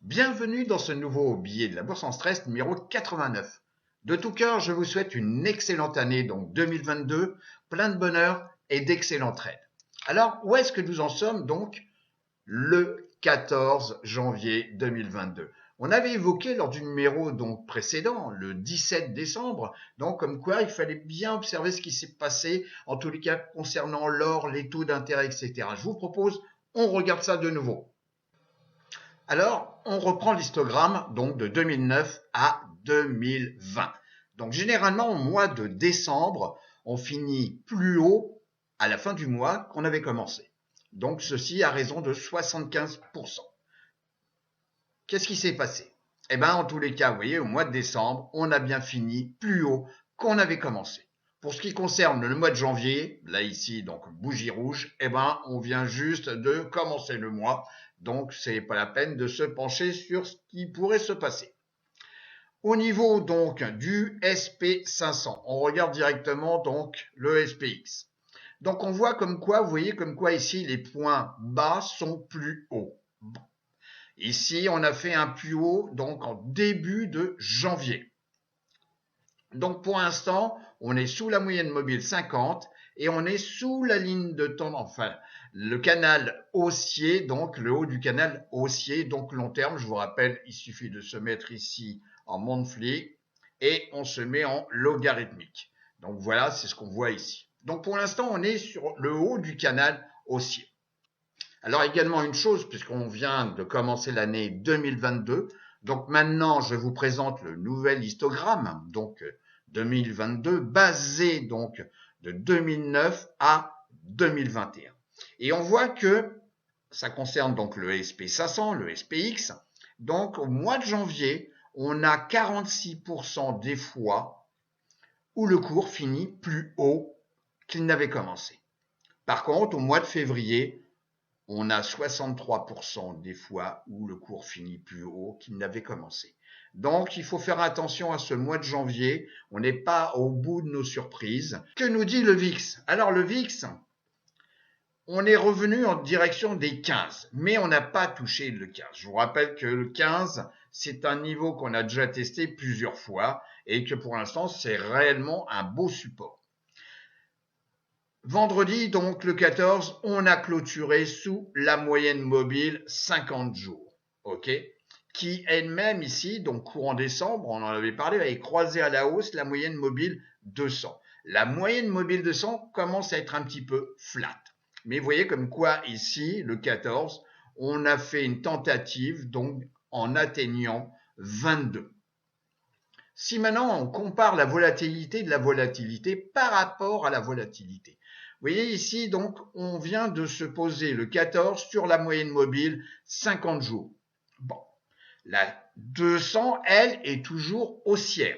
Bienvenue dans ce nouveau billet de la Bourse en stress numéro 89. De tout cœur, je vous souhaite une excellente année, donc 2022, plein de bonheur et d'excellents trades. Alors, où est-ce que nous en sommes donc le 14 janvier 2022? On avait évoqué lors du numéro donc précédent, le 17 décembre, donc comme quoi il fallait bien observer ce qui s'est passé, en tous les cas concernant l'or, les taux d'intérêt, etc. Je vous propose, on regarde ça de nouveau. Alors, on reprend l'histogramme donc de 2009 à 2020. Donc, généralement, au mois de décembre, on finit plus haut à la fin du mois qu'on avait commencé. Donc, ceci à raison de 75%. Qu'est-ce qui s'est passé? Eh bien, en tous les cas, vous voyez, au mois de décembre, on a bien fini plus haut qu'on avait commencé. Pour ce qui concerne le mois de janvier, là ici, donc bougie rouge, eh ben, on vient juste de commencer le mois. Donc, c'est pas la peine de se pencher sur ce qui pourrait se passer. Au niveau donc du SP500, on regarde directement donc le SPX. Donc, on voit comme quoi, vous voyez comme quoi ici, les points bas sont plus hauts. Bon. Ici, on a fait un plus haut donc en début de janvier. Donc, pour l'instant, on est sous la moyenne mobile 50 et on est sous la ligne de tendance, enfin, le canal haussier, donc le haut du canal haussier, donc long terme. Je vous rappelle, il suffit de se mettre ici en monthly et on se met en logarithmique. Donc voilà, c'est ce qu'on voit ici. Donc pour l'instant, on est sur le haut du canal haussier. Alors également une chose, puisqu'on vient de commencer l'année 2022, donc maintenant je vous présente le nouvel histogramme, donc 2022, basé donc de 2009 à 2021. Et on voit que ça concerne donc le SP500, le SPX. Donc au mois de janvier, on a 46% des fois où le cours finit plus haut qu'il n'avait commencé. Par contre, au mois de février, on a 63% des fois où le cours finit plus haut qu'il n'avait commencé. Donc, il faut faire attention à ce mois de janvier. On n'est pas au bout de nos surprises. Que nous dit le VIX? Alors, le VIX, on est revenu en direction des 15, mais on n'a pas touché le 15. Je vous rappelle que le 15, c'est un niveau qu'on a déjà testé plusieurs fois et que pour l'instant, c'est réellement un beau support. Vendredi, donc le 14, on a clôturé sous la moyenne mobile 50 jours, ok, qui elle-même ici, donc courant décembre, on en avait parlé, avait croisé à la hausse la moyenne mobile 200. La moyenne mobile 200 commence à être un petit peu flat. Mais vous voyez comme quoi ici, le 14, on a fait une tentative donc en atteignant 22. Si maintenant on compare la volatilité de la volatilité par rapport à la volatilité, vous voyez ici, donc, on vient de se poser le 14 sur la moyenne mobile 50 jours. Bon, la 200, elle, est toujours haussière.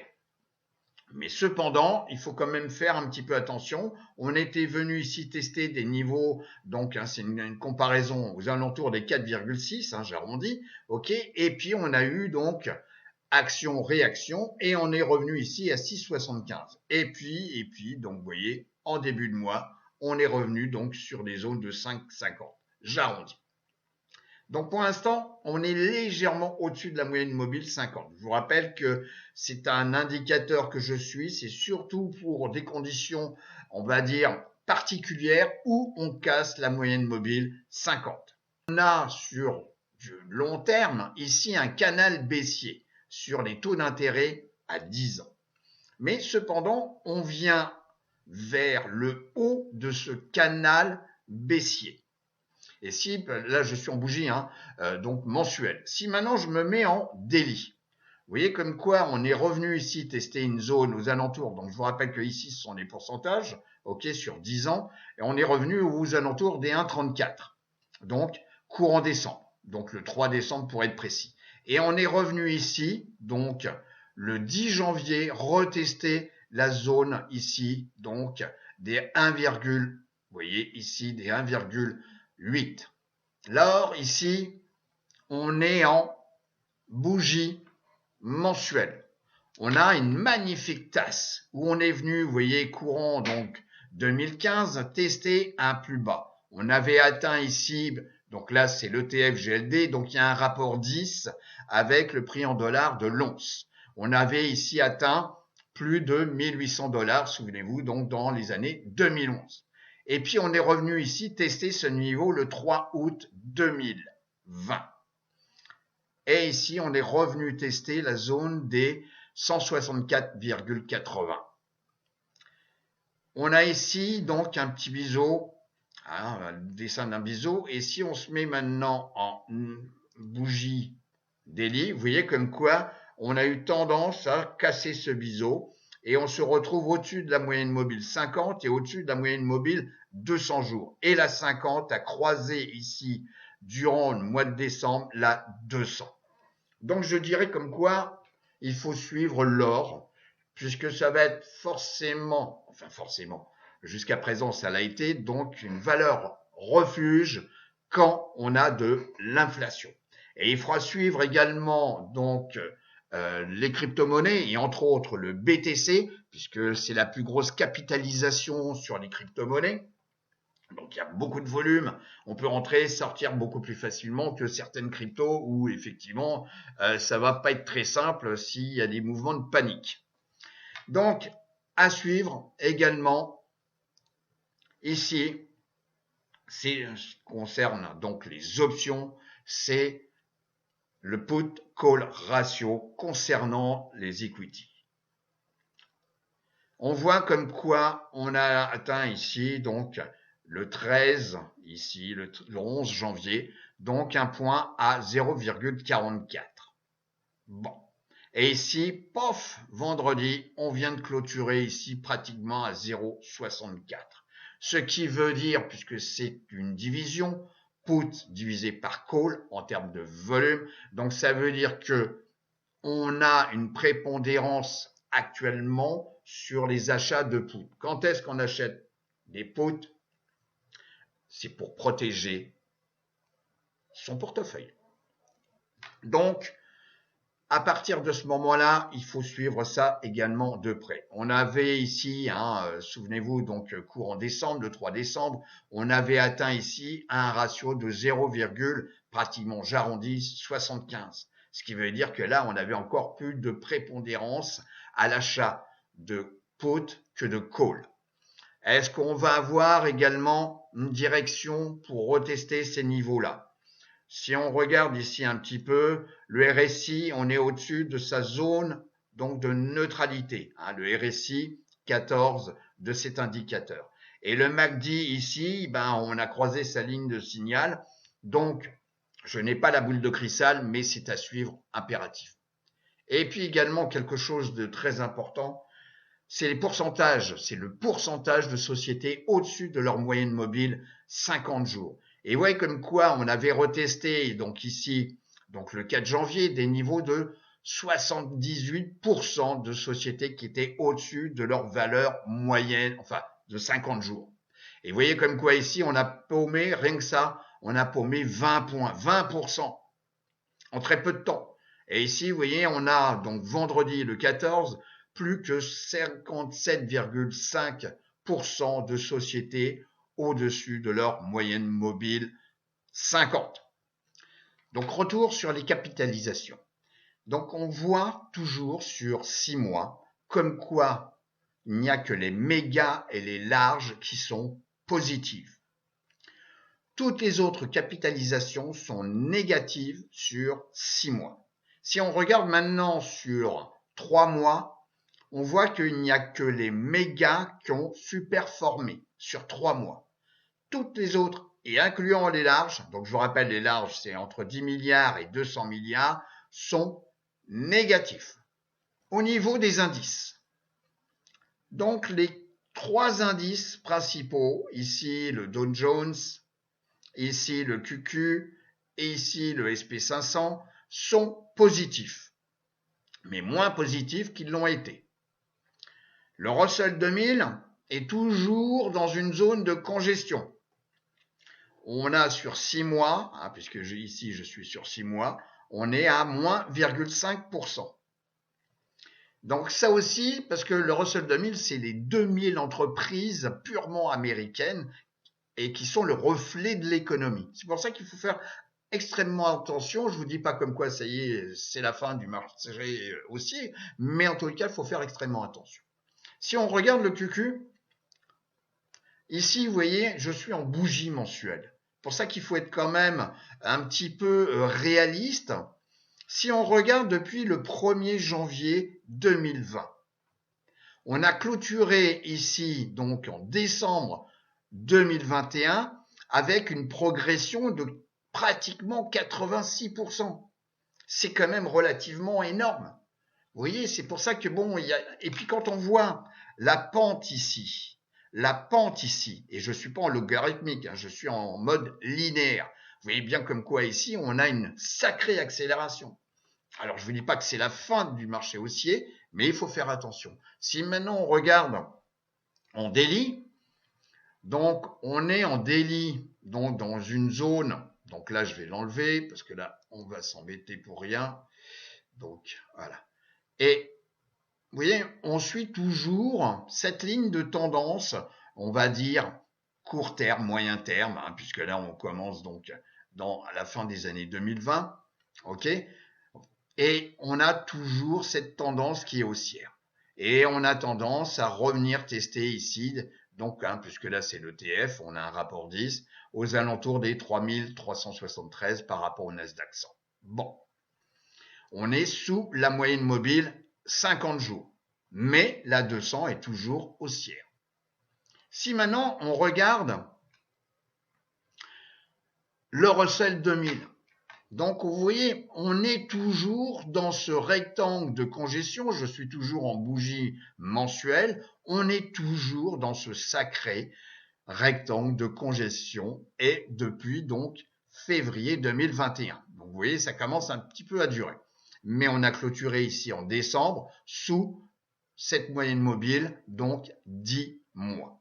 Mais cependant, il faut quand même faire un petit peu attention. On était venu ici tester des niveaux, donc hein, c'est une comparaison aux alentours des 4,6, hein, j'arrondis, ok. Et puis on a eu donc action-réaction et on est revenu ici à 6,75. Et puis, donc vous voyez, en début de mois, on est revenu donc sur des zones de 5,50. J'arrondis. Donc pour l'instant, on est légèrement au-dessus de la moyenne mobile 50. Je vous rappelle que c'est un indicateur que je suis, c'est surtout pour des conditions, on va dire, particulières où on casse la moyenne mobile 50. On a sur du long terme ici un canal baissier sur les taux d'intérêt à 10 ans. Mais cependant, on vient vers le haut de ce canal baissier. Et si, là je suis en bougie, hein, donc mensuel. Si maintenant je me mets en daily, vous voyez comme quoi on est revenu ici tester une zone aux alentours. Donc je vous rappelle que ici ce sont les pourcentages, ok, sur 10 ans. Et on est revenu aux alentours des 1,34. Donc courant décembre. Donc le 3 décembre pour être précis. Et on est revenu ici, donc le 10 janvier, retester la zone ici, donc des 1, vous voyez ici des 1,8. L'or ici, on est en bougie mensuelle. On a une magnifique tasse où on est venu, vous voyez, courant donc 2015, tester un plus bas. On avait atteint ici Donc là, c'est l'ETF GLD. Donc il y a un rapport 10 avec le prix en dollars de l'once. On avait ici atteint plus de 1800 $, souvenez-vous, donc dans les années 2011. Et puis on est revenu ici tester ce niveau le 3 août 2020. Et ici, on est revenu tester la zone des 164,80. On a ici donc un petit biseau, le dessin d'un biseau. Et si on se met maintenant en bougie daily, vous voyez comme quoi on a eu tendance à casser ce biseau. Et on se retrouve au-dessus de la moyenne mobile 50 et au-dessus de la moyenne mobile 200 jours. Et la 50 a croisé ici durant le mois de décembre la 200. Donc je dirais comme quoi il faut suivre l'or, puisque ça va être forcément, jusqu'à présent ça l'a été, donc une valeur refuge quand on a de l'inflation. Et il faudra suivre également donc les crypto-monnaies et entre autres le BTC, puisque c'est la plus grosse capitalisation sur les crypto-monnaies. Donc il y a beaucoup de volume, on peut rentrer, sortir beaucoup plus facilement que certaines cryptos où effectivement ça va pas être très simple s'il y a des mouvements de panique. Donc à suivre également ici, c'est ce qui concerne donc les options, c'est le put-call ratio concernant les equity. On voit comme quoi on a atteint ici donc le 13, ici, le 11 janvier, donc un point à 0,44. Bon. Et ici, pof, vendredi, on vient de clôturer ici pratiquement à 0,64. Ce qui veut dire, puisque c'est une division, put divisé par call en termes de volume, donc ça veut dire que on a une prépondérance actuellement sur les achats de put. Quand est-ce qu'on achète des puts? C'est pour protéger son portefeuille. Donc, à partir de ce moment-là, il faut suivre ça également de près. On avait ici, souvenez-vous, donc courant décembre, le 3 décembre, on avait atteint ici un ratio de 0, pratiquement, j'arrondis, 75. Ce qui veut dire que là, on avait encore plus de prépondérance à l'achat de put que de call. Est-ce qu'on va avoir également une direction pour retester ces niveaux-là? Si on regarde ici un petit peu, le RSI, on est au-dessus de sa zone donc de neutralité, le RSI 14 de cet indicateur. Et le MACD ici, on a croisé sa ligne de signal, donc je n'ai pas la boule de cristal, mais c'est à suivre impératif. Et puis également quelque chose de très important, c'est les pourcentages, c'est le pourcentage de sociétés au-dessus de leur moyenne mobile 50 jours. Et ouais, comme quoi on avait retesté, donc ici, donc le 4 janvier, des niveaux de 78% de sociétés qui étaient au-dessus de leur valeur moyenne, de 50 jours. Et vous voyez comme quoi ici, on a paumé, rien que ça, on a paumé 20 points, 20% en très peu de temps. Et ici, vous voyez, on a donc vendredi le 14, plus que 57,5% de sociétés au-dessus de leur moyenne mobile 50. Donc retour sur les capitalisations. Donc on voit toujours sur 6 mois comme quoi il n'y a que les mégas et les larges qui sont positives. Toutes les autres capitalisations sont négatives sur 6 mois. Si on regarde maintenant sur 3 mois, on voit qu'il n'y a que les mégas qui ont superformé sur 3 mois. Toutes les autres, et incluant les larges, donc je vous rappelle les larges c'est entre 10 milliards et 200 milliards, sont négatifs. Au niveau des indices, donc les 3 indices principaux, ici le Dow Jones, ici le QQ et ici le SP500, sont positifs, mais moins positifs qu'ils l'ont été. Le Russell 2000 est toujours dans une zone de congestion. On a sur 6 mois, puisque ici je suis sur 6 mois, on est à moins 0,5%. Donc ça aussi, parce que le Russell 2000, c'est les 2000 entreprises purement américaines et qui sont le reflet de l'économie. C'est pour ça qu'il faut faire extrêmement attention. Je vous dis pas comme quoi ça y est, c'est la fin du marché haussier, mais en tout cas, il faut faire extrêmement attention. Si on regarde le QQ, ici, vous voyez, je suis en bougie mensuelle. C'est pour ça qu'il faut être quand même un petit peu réaliste. Si on regarde depuis le 1er janvier 2020, on a clôturé ici, donc en décembre 2021, avec une progression de pratiquement 86%. C'est quand même relativement énorme. Vous voyez, c'est pour ça que bon, et puis quand on voit la pente ici, et je suis pas en logarithmique, hein, je suis en mode linéaire. Vous voyez bien comme quoi ici, on a une sacrée accélération. Alors, je ne vous dis pas que c'est la fin du marché haussier, mais il faut faire attention. Si maintenant on regarde en daily, donc on est en daily, donc dans une zone, donc là je vais l'enlever, parce que là on va s'embêter pour rien. Donc voilà. Et vous voyez, on suit toujours cette ligne de tendance, on va dire court terme, moyen terme, hein, puisque là on commence donc dans la fin des années 2020, ok. Et on a toujours cette tendance qui est haussière. Et on a tendance à revenir tester ici, donc hein, puisque là c'est l'ETF, on a un rapport 10, aux alentours des 3373 par rapport au Nasdaq 100. Bon, on est sous la moyenne mobile 50 jours, mais la 200 est toujours haussière. Si maintenant on regarde le Russell 2000, donc vous voyez, on est toujours dans ce rectangle de congestion, je suis toujours en bougie mensuelle, on est toujours dans ce sacré rectangle de congestion et depuis donc février 2021. Donc vous voyez, ça commence un petit peu à durer. Mais on a clôturé ici en décembre sous cette moyenne mobile, donc 10 mois.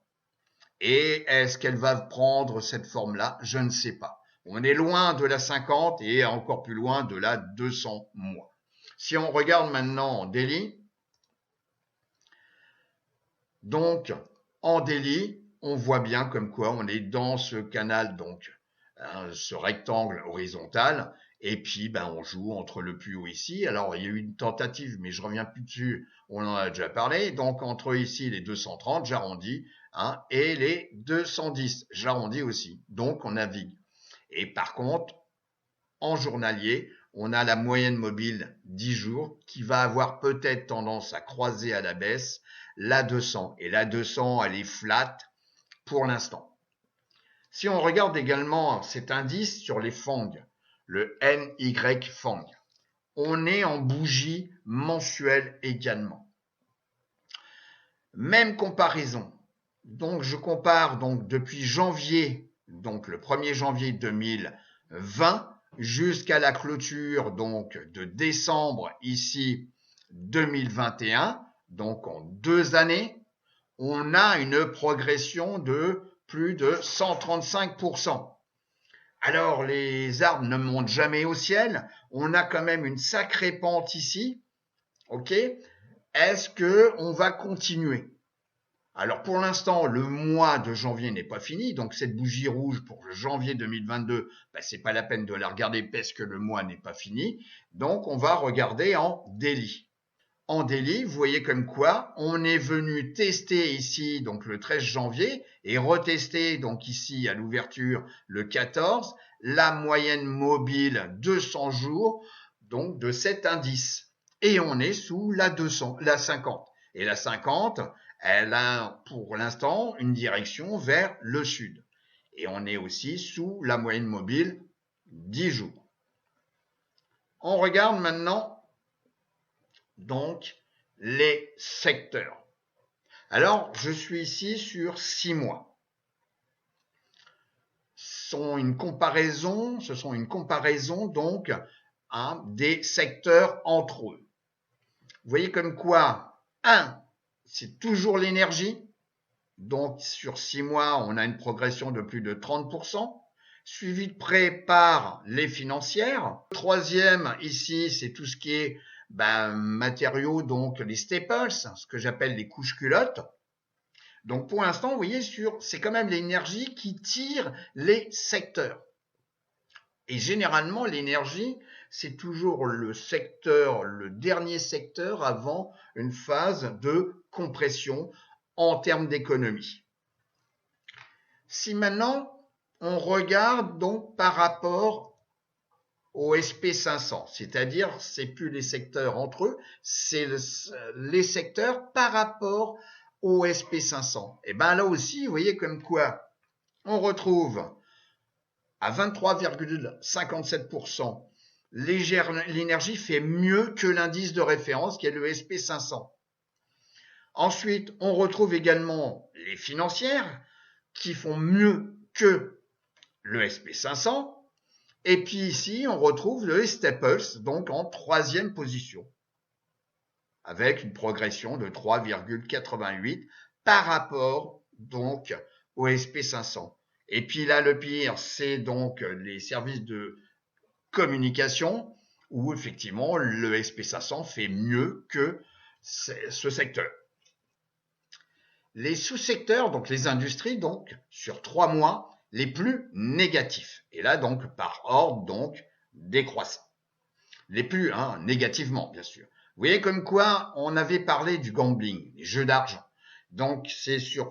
Et est-ce qu'elle va prendre cette forme-là? Je ne sais pas. On est loin de la 50 et encore plus loin de la 200 mois. Si on regarde maintenant en daily, donc en daily, on voit bien comme quoi on est dans ce canal, donc hein, ce rectangle horizontal, et puis ben, on joue entre le plus haut ici. Alors il y a eu une tentative, mais je reviens plus dessus, on en a déjà parlé. Donc entre ici les 230, j'arrondis, hein, et les 210, j'arrondis aussi. Donc on navigue. Et par contre, en journalier, on a la moyenne mobile 10 jours qui va avoir peut-être tendance à croiser à la baisse la 200. Et la 200, elle est flat pour l'instant. Si on regarde également cet indice sur les FANG, le NY FANG, on est en bougie mensuelle également. Même comparaison. Donc je compare donc depuis janvier, donc le 1er janvier 2020 jusqu'à la clôture donc de décembre ici 2021, donc en 2 années, on a une progression de plus de 135%. Alors les arbres ne montent jamais au ciel, on a quand même une sacrée pente ici, ok? Est-ce que on va continuer? Alors pour l'instant, le mois de janvier n'est pas fini, donc cette bougie rouge pour janvier 2022, ben, c'est pas la peine de la regarder parce que le mois n'est pas fini. Donc on va regarder en daily. En daily, vous voyez comme quoi on est venu tester ici donc le 13 janvier et retester donc ici à l'ouverture le 14 la moyenne mobile 200 jours donc de cet indice. Et on est sous la 200, la 50. Et la 50, elle a pour l'instant une direction vers le sud. Et on est aussi sous la moyenne mobile 10 jours. On regarde maintenant donc les secteurs. Alors, je suis ici sur 6 mois. Ce sont une comparaison donc hein, des secteurs entre eux. Vous voyez comme quoi, 1, c'est toujours l'énergie. Donc, sur 6 mois, on a une progression de plus de 30%, suivi de près par les financières. Le troisième, ici, c'est tout ce qui est matériaux, donc les staples, ce que j'appelle les couches culottes. Donc pour l'instant, vous voyez, c'est quand même l'énergie qui tire les secteurs. Et généralement, l'énergie, c'est toujours le dernier secteur avant une phase de compression en termes d'économie. Si maintenant, on regarde donc par rapport au SP500, c'est-à-dire c'est plus les secteurs entre eux, c'est les secteurs par rapport au SP500. Et bien là aussi, vous voyez comme quoi on retrouve à 23,57%, l'énergie fait mieux que l'indice de référence qui est le SP500. Ensuite, on retrouve également les financières qui font mieux que le SP500. Et puis ici, on retrouve le Staples, donc en troisième position, avec une progression de 3,88 par rapport donc au SP500. Et puis là, le pire, c'est donc les services de communication, où effectivement, le SP500 fait mieux que ce secteur. Les sous-secteurs, donc les industries, donc sur 3 mois, les plus négatifs. Et là, donc, par ordre, donc, décroissant. Les plus, négativement, bien sûr. Vous voyez comme quoi on avait parlé du gambling, les jeux d'argent. Donc, c'est sur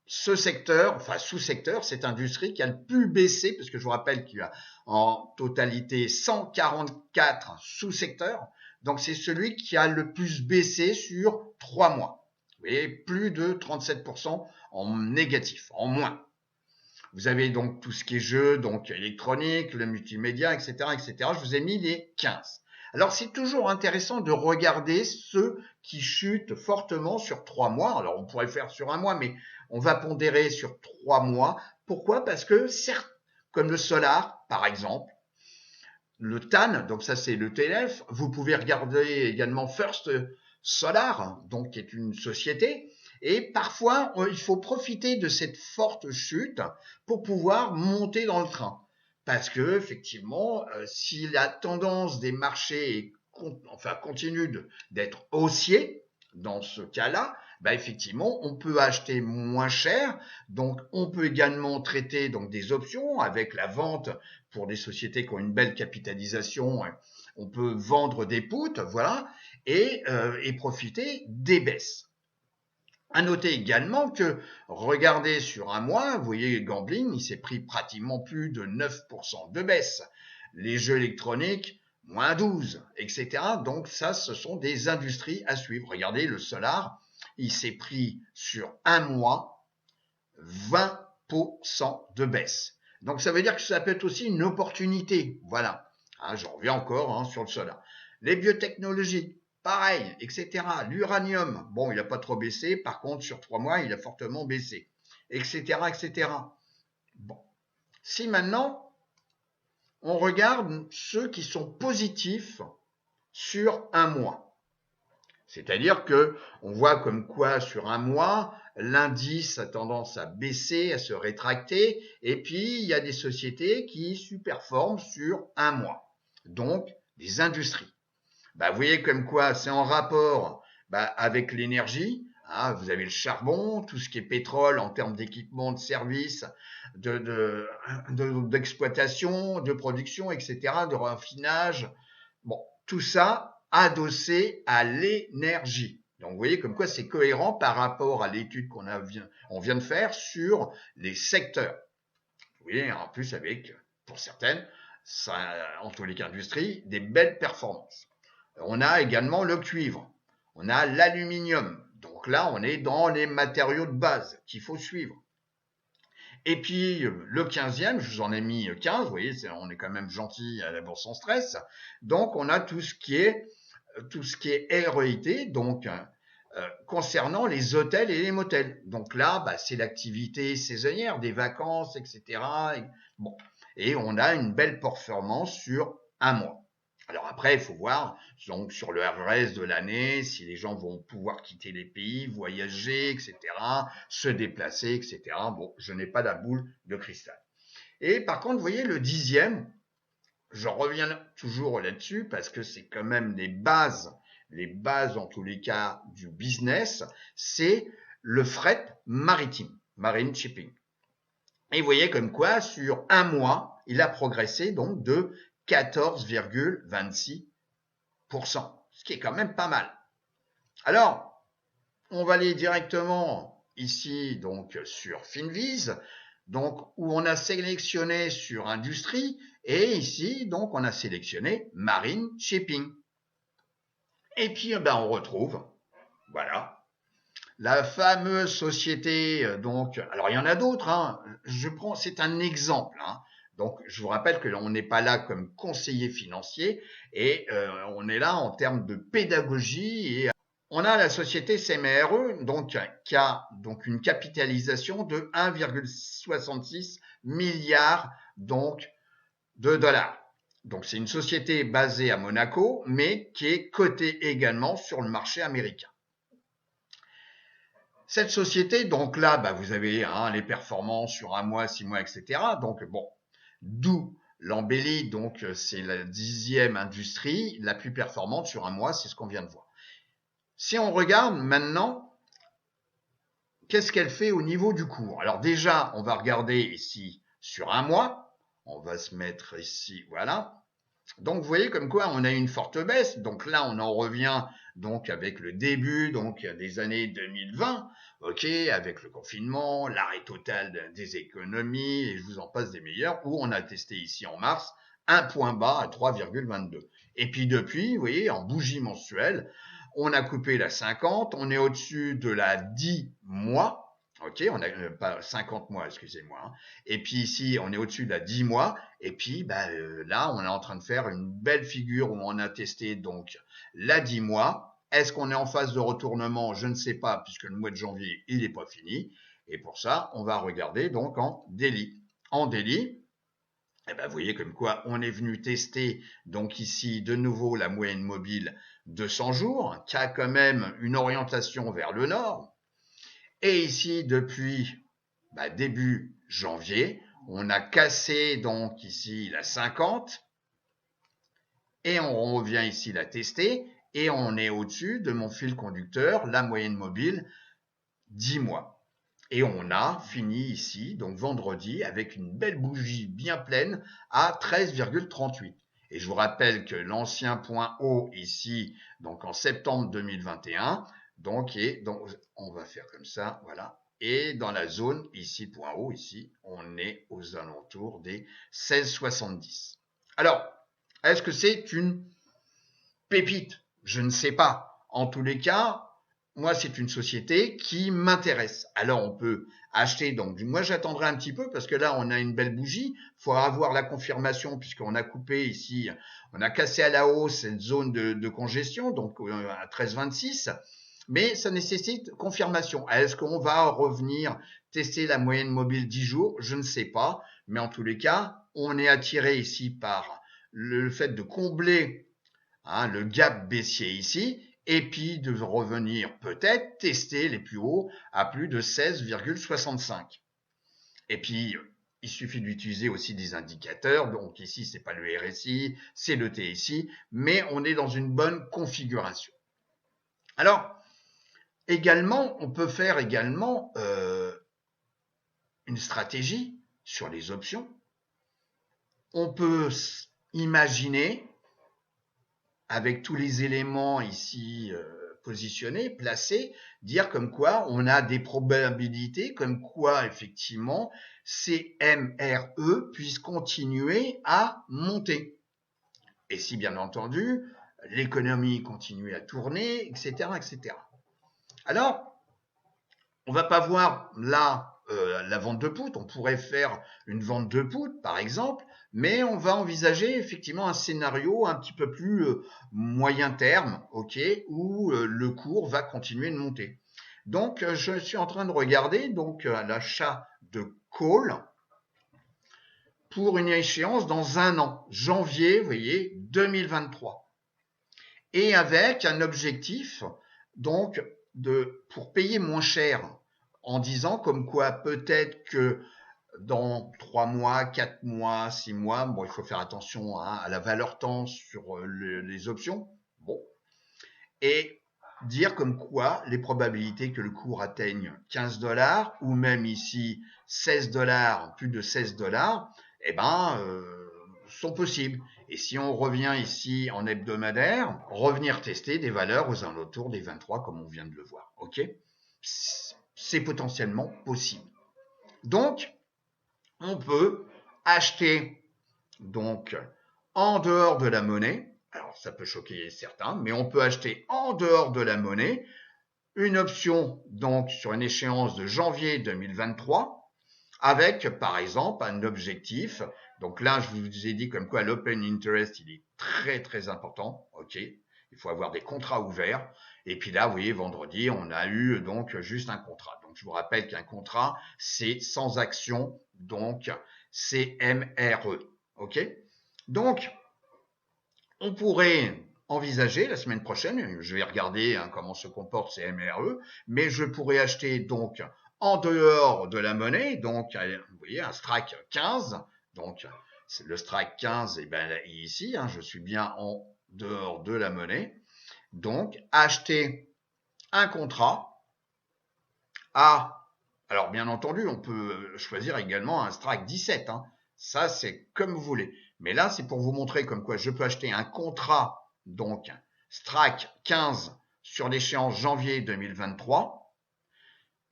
ce secteur, enfin sous-secteur, cette industrie qui a le plus baissé, parce que je vous rappelle qu'il y a en totalité 144 sous-secteurs. Donc, c'est celui qui a le plus baissé sur 3 mois. Vous voyez, plus de 37% en négatif, en moins. Vous avez donc tout ce qui est jeu, donc électronique, le multimédia, etc., etc. Je vous ai mis les 15. Alors, c'est toujours intéressant de regarder ceux qui chutent fortement sur 3 mois. Alors, on pourrait le faire sur 1 mois, mais on va pondérer sur 3 mois. Pourquoi? Parce que certes, comme le solar, par exemple, le TAN, donc ça c'est le TLF, vous pouvez regarder également First Solar, donc qui est une société, et parfois il faut profiter de cette forte chute pour pouvoir monter dans le train. Parce que effectivement, si la tendance des marchés continue d'être haussier, dans ce cas-là, effectivement, on peut acheter moins cher. Donc, on peut également traiter donc des options avec la vente pour des sociétés qui ont une belle capitalisation. On peut vendre des puts, voilà, et profiter des baisses. À noter également que, regardez sur 1 mois, vous voyez, Gambling, il s'est pris pratiquement plus de 9% de baisse. Les jeux électroniques, moins 12, etc. Donc ça, ce sont des industries à suivre. Regardez, le solar, il s'est pris sur 1 mois 20% de baisse. Donc ça veut dire que ça peut être aussi une opportunité. Voilà. J'en reviens encore sur le solar. Les biotechnologies, pareil, etc. L'uranium, bon, il n'a pas trop baissé. Par contre, sur 3 mois, il a fortement baissé, etc., etc. Bon. Si maintenant, on regarde ceux qui sont positifs sur 1 mois. C'est-à-dire que on voit comme quoi sur 1 mois, l'indice a tendance à baisser, à se rétracter, et puis il y a des sociétés qui superforment sur 1 mois. Donc, des industries. Vous voyez comme quoi c'est en rapport avec l'énergie. Vous avez le charbon, tout ce qui est pétrole en termes d'équipement, de services, d'exploitation, de production, etc., de raffinage. Bon, tout ça adossé à l'énergie. Donc, vous voyez comme quoi c'est cohérent par rapport à l'étude qu'on vient de faire sur les secteurs. Vous voyez, en plus avec, pour certaines, ça, en tous les cas industries, des belles performances. On a également le cuivre, on a l'aluminium. Donc là, on est dans les matériaux de base qu'il faut suivre. Et puis, le 15e, je vous en ai mis 15, vous voyez, on est quand même gentil à la bourse sans stress. Donc, on a tout ce qui est REIT, donc concernant les hôtels et les motels. Donc là, c'est l'activité saisonnière, des vacances, etc. Et on a une belle performance sur 1 mois. Alors après, il faut voir donc sur le RS de l'année, si les gens vont pouvoir quitter les pays, voyager, etc., se déplacer, etc. Bon, je n'ai pas la boule de cristal. Et par contre, vous voyez, le 10e, j'en reviens toujours là-dessus parce que c'est quand même les bases en tous les cas du business, c'est le fret maritime, marine shipping. Et vous voyez comme quoi, sur un mois, il a progressé donc de 14,26%, ce qui est quand même pas mal. Alors, on va aller directement ici donc sur Finviz, donc où on a sélectionné sur industrie, et ici donc on a sélectionné marine shipping. Et puis on retrouve, voilà, la fameuse société, donc, alors il y en a d'autres, hein, c'est un exemple, hein. Donc je vous rappelle que on n'est pas là comme conseiller financier et on est là en termes de pédagogie et on a la société CMRE donc qui a donc une capitalisation de 1,66 milliard donc de dollars. Donc c'est une société basée à Monaco mais qui est cotée également sur le marché américain. Cette société, donc là, vous avez les performances sur un mois, 6 mois, etc. Donc bon, d'où l'embellie, donc c'est la 10e industrie la plus performante sur un mois, c'est ce qu'on vient de voir. Si on regarde maintenant, qu'est-ce qu'elle fait au niveau du cours? Alors déjà, on va regarder ici sur un mois, on va se mettre ici, voilà. Donc vous voyez comme quoi on a une forte baisse. Donc là on en revient donc avec le début donc des années 2020, ok, avec le confinement, l'arrêt total des économies et je vous en passe des meilleurs, où on a testé ici en mars un point bas à 3,22. Et puis depuis, vous voyez, en bougie mensuelle, on a coupé la 50, on est au-dessus de la 10 mois. Ok, on a pas 50 mois, excusez-moi. Hein. Et puis ici, on est au-dessus de la 10 mois. Et puis là, on est en train de faire une belle figure où on a testé donc la 10 mois. Est-ce qu'on est en phase de retournement? Je ne sais pas, puisque le mois de janvier, il n'est pas fini. Et pour ça, on va regarder donc en daily. En daily, vous voyez comme quoi on est venu tester donc ici de nouveau la moyenne mobile de 100 jours, qui a quand même une orientation vers le nord. Et ici, depuis début janvier, on a cassé donc ici la 50 et on revient ici la tester et on est au-dessus de mon fil conducteur, la moyenne mobile 10 mois. Et on a fini ici, donc vendredi, avec une belle bougie bien pleine à 13,38. Et je vous rappelle que l'ancien point haut ici, donc en septembre 2021, donc on va faire comme ça, voilà. Et dans la zone ici, point haut, ici, on est aux alentours des 16,70. Alors, est-ce que c'est une pépite? Je ne sais pas. En tous les cas, moi, c'est une société qui m'intéresse. Alors, on peut acheter. Donc, moi, j'attendrai un petit peu parce que là, on a une belle bougie. Il faut avoir la confirmation puisqu'on a coupé ici, on a cassé à la hausse cette zone de congestion, donc à 13,26. Mais ça nécessite confirmation. Est-ce qu'on va revenir tester la moyenne mobile 10 jours? Je ne sais pas. Mais en tous les cas, on est attiré ici par le fait de combler le gap baissier ici, et puis de revenir peut-être tester les plus hauts à plus de 16,65. Et puis, il suffit d'utiliser aussi des indicateurs. Donc ici, c'est pas le RSI, c'est le TSI, mais on est dans une bonne configuration. Alors, également, on peut faire également une stratégie sur les options. On peut imaginer avec tous les éléments ici positionnés, placés, dire comme quoi on a des probabilités, comme quoi effectivement CMRE puisse continuer à monter. Et si bien entendu, l'économie continue à tourner, etc., etc. Alors, on va pas voir là la vente de put, on pourrait faire une vente de put par exemple, mais on va envisager effectivement un scénario un petit peu plus moyen terme, ok, où le cours va continuer de monter. Donc je suis en train de regarder donc l'achat de call pour une échéance dans un an, janvier, vous voyez, 2023, et avec un objectif donc pour payer moins cher, en disant comme quoi peut-être que dans 3 mois, 4 mois, 6 mois, bon, il faut faire attention à la valeur temps sur les options. Bon. Et dire comme quoi les probabilités que le cours atteigne 15 $ ou même ici 16 $, plus de 16 $, eh ben, sont possibles. Et si on revient ici en hebdomadaire, revenir tester des valeurs aux alentours des 23 comme on vient de le voir. Ok, c'est potentiellement possible. Donc, on peut acheter donc en dehors de la monnaie. Alors, ça peut choquer certains, mais on peut acheter en dehors de la monnaie une option donc sur une échéance de janvier 2023 avec, par exemple, un objectif. Donc là, je vous ai dit comme quoi l'open interest, il est très, très important. OK. Il faut avoir des contrats ouverts. Et puis là, vous voyez, vendredi, on a eu donc juste un contrat. Donc, je vous rappelle qu'un contrat, c'est sans action. Donc, c'est MRE. OK. Donc, on pourrait envisager la semaine prochaine, je vais regarder comment se comportent ces MRE, mais je pourrais acheter donc en dehors de la monnaie, donc vous voyez un strike 15, donc le strike 15 et ben ici, je suis bien en dehors de la monnaie, donc acheter un contrat à, alors bien entendu on peut choisir également un strike 17, ça c'est comme vous voulez, mais là c'est pour vous montrer comme quoi je peux acheter un contrat donc strike 15 sur l'échéance janvier 2023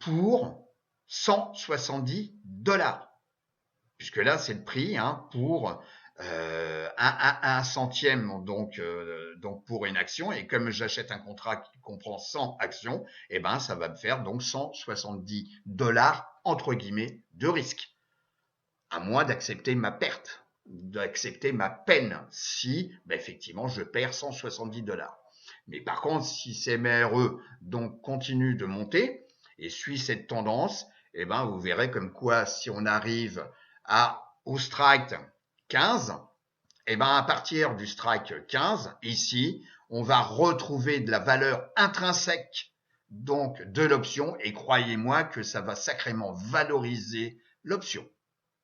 pour 170 $. Puisque là, c'est le prix pour un centième donc pour une action. Et comme j'achète un contrat qui comprend 100 actions, eh ben, ça va me faire donc 170 $ entre guillemets de risque. À moins d'accepter ma perte, d'accepter ma peine si effectivement je perds 170 $. Mais par contre, si ces MRE donc continue de monter et suit cette tendance, eh ben vous verrez comme quoi si on arrive au strike 15, eh ben à partir du strike 15, ici, on va retrouver de la valeur intrinsèque donc de l'option et croyez-moi que ça va sacrément valoriser l'option.